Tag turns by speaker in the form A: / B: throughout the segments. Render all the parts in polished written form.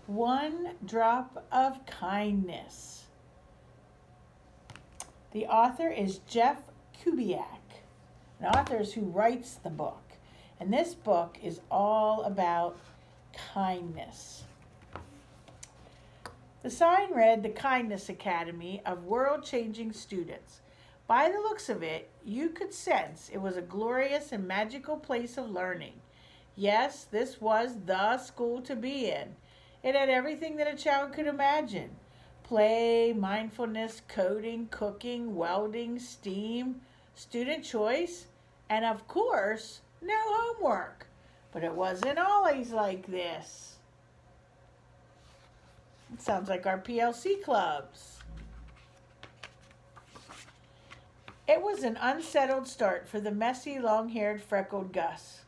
A: One Drop of Kindness. The author is Jeff Kubiak, an author who writes the book. And this book is all about kindness. The sign read, "The Kindness Academy of World-Changing Students." By the looks of it, you could sense it was a glorious and magical place of learning. Yes, this was the school to be in. It had everything that a child could imagine. Play, mindfulness, coding, cooking, welding, STEAM, student choice, and of course, no homework. But it wasn't always like this. It sounds like our PLC clubs. It was an unsettled start for the messy, long-haired, freckled Gus.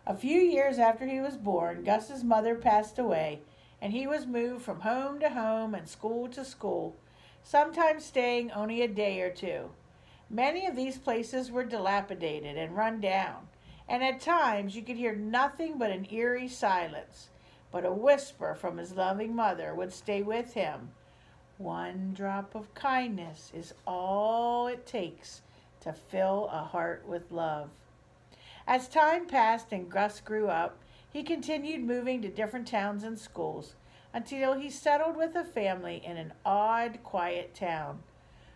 A: A few years after he was born, Gus's mother passed away, and he was moved from home to home and school to school, sometimes staying only a day or two. Many of these places were dilapidated and run down, and at times you could hear nothing but an eerie silence. But a whisper from his loving mother would stay with him. One drop of kindness is all it takes to fill a heart with love. As time passed and Gus grew up, he continued moving to different towns and schools until he settled with a family in an odd, quiet town.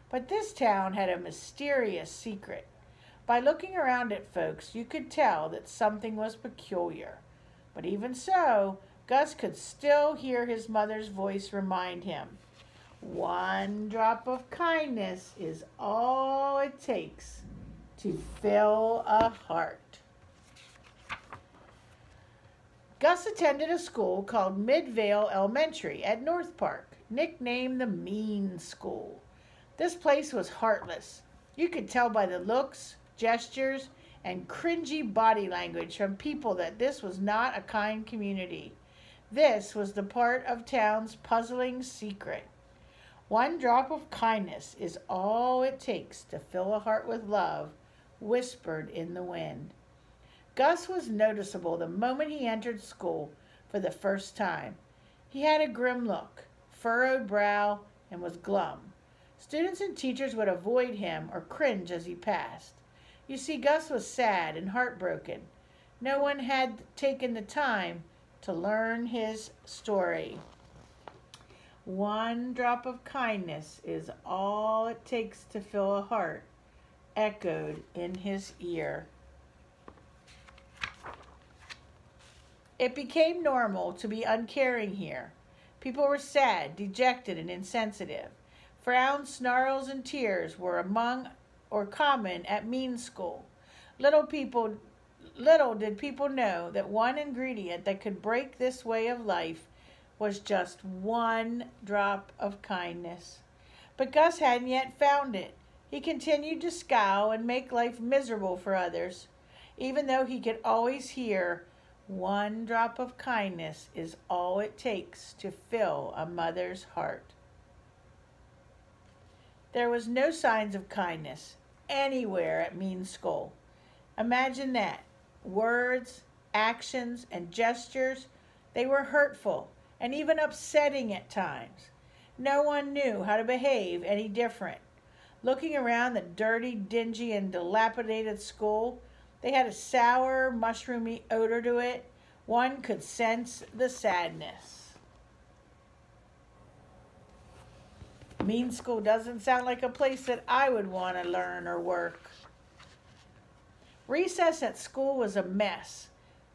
A: But this town had a mysterious secret. By looking around at folks, you could tell that something was peculiar. But even so, Gus could still hear his mother's voice remind him, one drop of kindness is all it takes to fill a heart. Gus attended a school called Midvale Elementary at North Park, nicknamed the Mean School. This place was heartless. You could tell by the looks, gestures, and cringy body language from people that this was not a kind community. This was the part of town's puzzling secret. One drop of kindness is all it takes to fill a heart with love, whispered in the wind. Gus was noticeable the moment he entered school for the first time. He had a grim look, furrowed brow, and was glum. Students and teachers would avoid him or cringe as he passed. You see, Gus was sad and heartbroken. No one had taken the time to learn his story. One drop of kindness is all it takes to fill a heart, echoed in his ear. It became normal to be uncaring here. People were sad, dejected, and insensitive. Frowns, snarls, and tears were among or common at Mean School. Little did people know that one ingredient that could break this way of life was just one drop of kindness. But Gus hadn't yet found it. He continued to scowl and make life miserable for others, even though he could always hear, one drop of kindness is all it takes to fill a mother's heart. There was no signs of kindness anywhere at Mean School. Imagine that. Words, actions, and gestures, they were hurtful and even upsetting at times. No one knew how to behave any different. Looking around the dirty, dingy, and dilapidated school, they had a sour, mushroomy odor to it. One could sense the sadness. Mean School doesn't sound like a place that I would want to learn or work. Recess at school was a mess.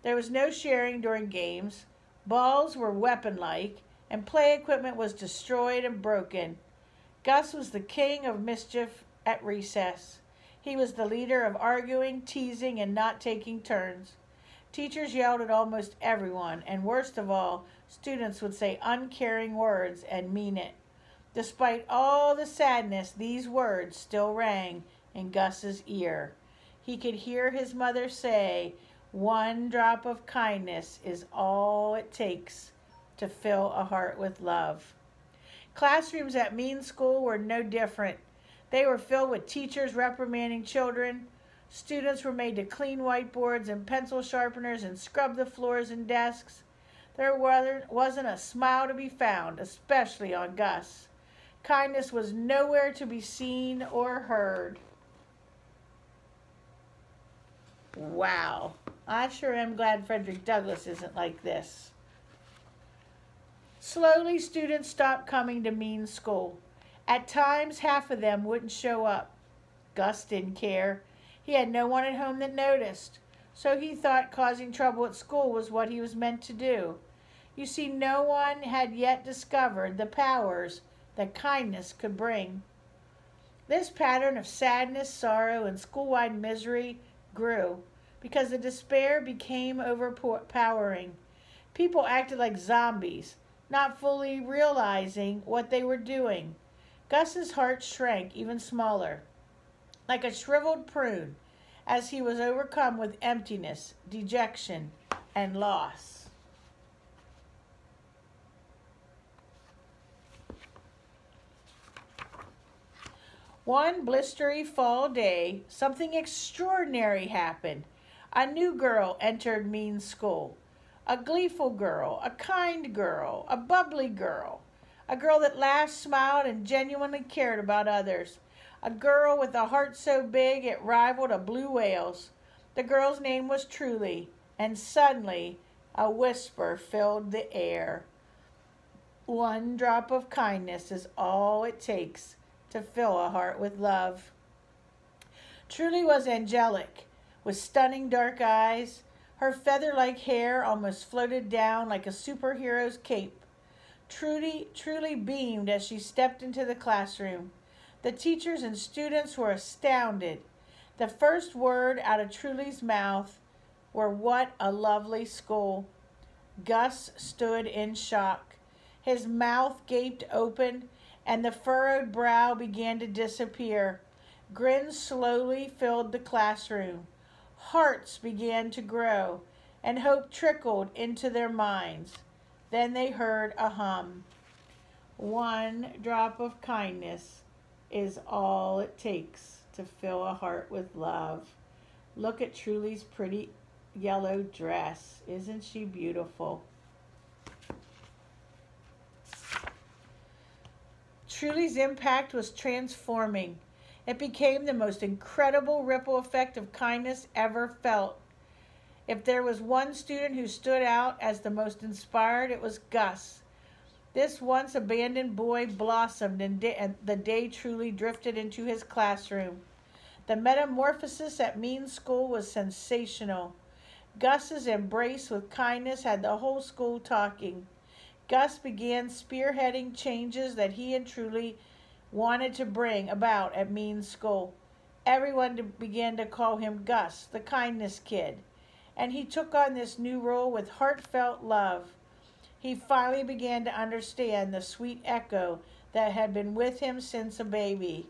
A: There was no sharing during games. Balls were weapon-like, and play equipment was destroyed and broken. Gus was the king of mischief at recess. He was the leader of arguing, teasing, and not taking turns. Teachers yelled at almost everyone, and worst of all, students would say uncaring words and mean it. Despite all the sadness, these words still rang in Gus's ear. He could hear his mother say, one drop of kindness is all it takes to fill a heart with love. Classrooms at Mean School were no different. They were filled with teachers reprimanding children. Students were made to clean whiteboards and pencil sharpeners and scrub the floors and desks. There wasn't a smile to be found, especially on Gus. Kindness was nowhere to be seen or heard. Wow. I sure am glad Frederick Douglass isn't like this. Slowly, students stopped coming to Mean School. At times, half of them wouldn't show up. Gus didn't care. He had no one at home that noticed, so he thought causing trouble at school was what he was meant to do. You see, no one had yet discovered the powers that kindness could bring. This pattern of sadness, sorrow, and school-wide misery grew because the despair became overpowering. People acted like zombies, not fully realizing what they were doing. Gus's heart shrank even smaller, like a shriveled prune, as he was overcome with emptiness, dejection, and loss. One blistery fall day, something extraordinary happened. A new girl entered Mean School. A gleeful girl, a kind girl, a bubbly girl. A girl that laughed, smiled, and genuinely cared about others. A girl with a heart so big it rivaled a blue whale's. The girl's name was Truly, and suddenly a whisper filled the air. One drop of kindness is all it takes to fill a heart with love. Truly was angelic, with stunning dark eyes. Her feather-like hair almost floated down like a superhero's cape. Truly beamed as she stepped into the classroom. The teachers and students were astounded. The first word out of Truly's mouth were, "What a lovely school." Gus stood in shock. His mouth gaped open, and the furrowed brow began to disappear. Grins slowly filled the classroom. Hearts began to grow, and hope trickled into their minds. Then they heard a hum. One drop of kindness is all it takes to fill a heart with love. Look at Truly's pretty yellow dress. Isn't she beautiful? Truly's impact was transforming. It became the most incredible ripple effect of kindness ever felt. If there was one student who stood out as the most inspired, it was Gus. This once abandoned boy blossomed the day Truly drifted into his classroom. The metamorphosis at Mean School was sensational. Gus's embrace with kindness had the whole school talking. Gus began spearheading changes that he and Truly wanted to bring about at Mean School. Everyone began to call him Gus, the kindness kid, and he took on this new role with heartfelt love. He finally began to understand the sweet echo that had been with him since a baby.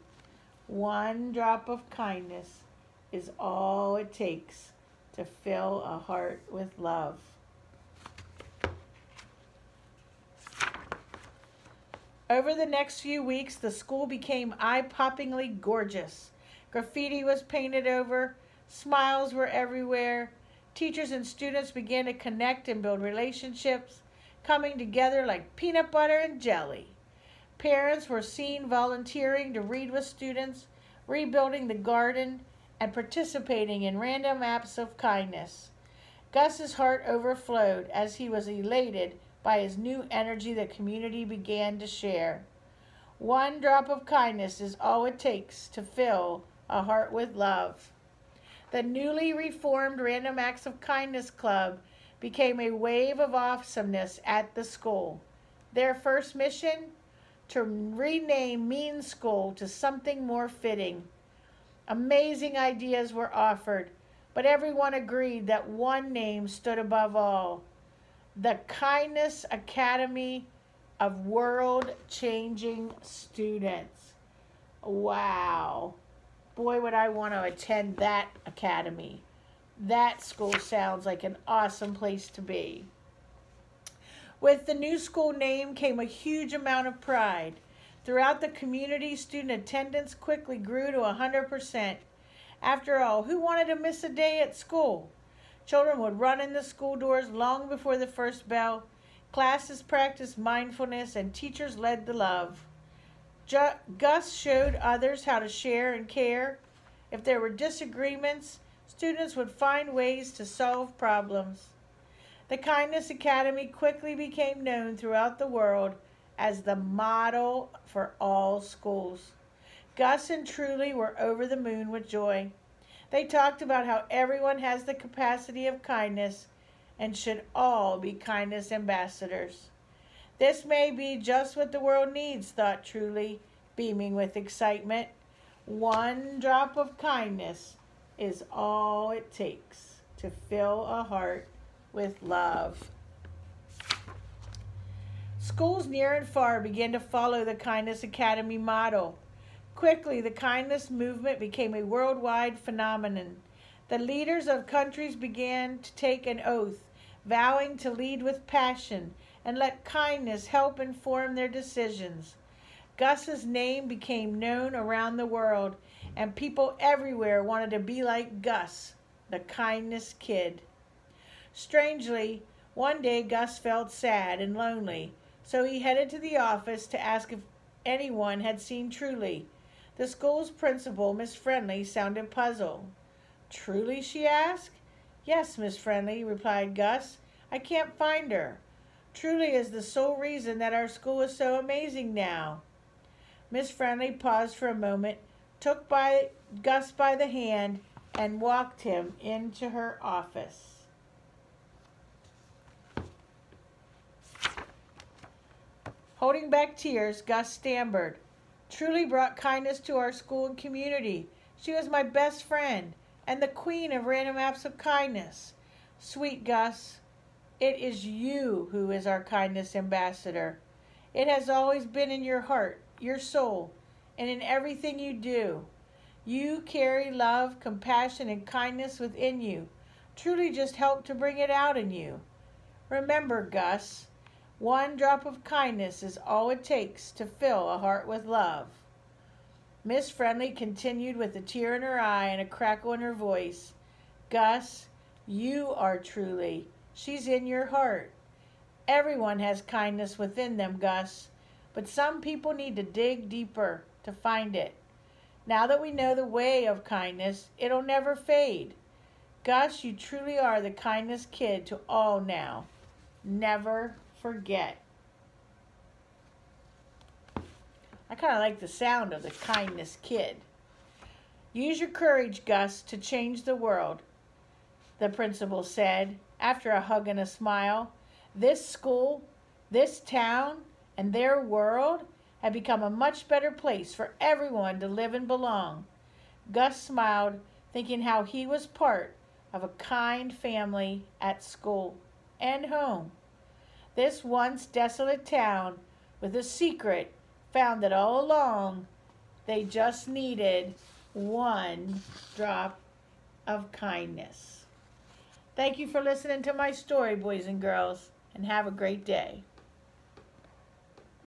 A: One drop of kindness is all it takes to fill a heart with love. Over the next few weeks, the school became eye-poppingly gorgeous. Graffiti was painted over, smiles were everywhere. Teachers and students began to connect and build relationships, coming together like peanut butter and jelly. Parents were seen volunteering to read with students, rebuilding the garden, and participating in random acts of kindness. Gus's heart overflowed as he was elated by his new energy the community began to share. One drop of kindness is all it takes to fill a heart with love. The newly reformed Random Acts of Kindness Club became a wave of awesomeness at the school. Their first mission? To rename Mean School to something more fitting. Amazing ideas were offered, but everyone agreed that one name stood above all: the Kindness Academy of World-Changing Students. Wow. Boy, would I want to attend that academy. That school sounds like an awesome place to be. With the new school name came a huge amount of pride. Throughout the community, student attendance quickly grew to 100%. After all, who wanted to miss a day at school? Children would run in the school doors long before the first bell. Classes practiced mindfulness, and teachers led the love. Gus showed others how to share and care. If there were disagreements, students would find ways to solve problems. The Kindness Academy quickly became known throughout the world as the model for all schools. Gus and Truly were over the moon with joy. They talked about how everyone has the capacity of kindness and should all be kindness ambassadors. This may be just what the world needs, thought Truly, beaming with excitement. One drop of kindness is all it takes to fill a heart with love. Schools near and far began to follow the Kindness Academy model. Quickly, the kindness movement became a worldwide phenomenon. The leaders of countries began to take an oath, vowing to lead with passion and let kindness help inform their decisions. Gus's name became known around the world, and people everywhere wanted to be like Gus, the kindness kid. Strangely, one day Gus felt sad and lonely, so he headed to the office to ask if anyone had seen Truly. The school's principal, Miss Friendly, sounded puzzled. "Truly?" she asked. "Yes, Miss Friendly," replied Gus. "I can't find her. Truly is the sole reason that our school is so amazing now." Miss Friendly paused for a moment, took Gus by the hand, and walked him into her office. Holding back tears, Gus stammered. "Truly brought kindness to our school and community. She was my best friend and the queen of random acts of kindness. Sweet Gus, it is you who is our kindness ambassador. It has always been in your heart, your soul, and in everything you do. You carry love, compassion, and kindness within you. Truly just help to bring it out in you. Remember, Gus, one drop of kindness is all it takes to fill a heart with love." Miss Friendly continued with a tear in her eye and a crackle in her voice. "Gus, you are Truly. She's in your heart. Everyone has kindness within them, Gus, but some people need to dig deeper to find it. Now that we know the way of kindness, it'll never fade. Gus, you truly are the kindness kid to all now. Never forget." I kind of like the sound of the kindness kid. "Use your courage, Gus, to change the world," the principal said, after a hug and a smile. This school, this town, and their world have become a much better place for everyone to live and belong. Gus smiled, thinking how he was part of a kind family at school and home. This once desolate town with a secret found that all along they just needed one drop of kindness. Thank you for listening to my story, boys and girls, and have a great day.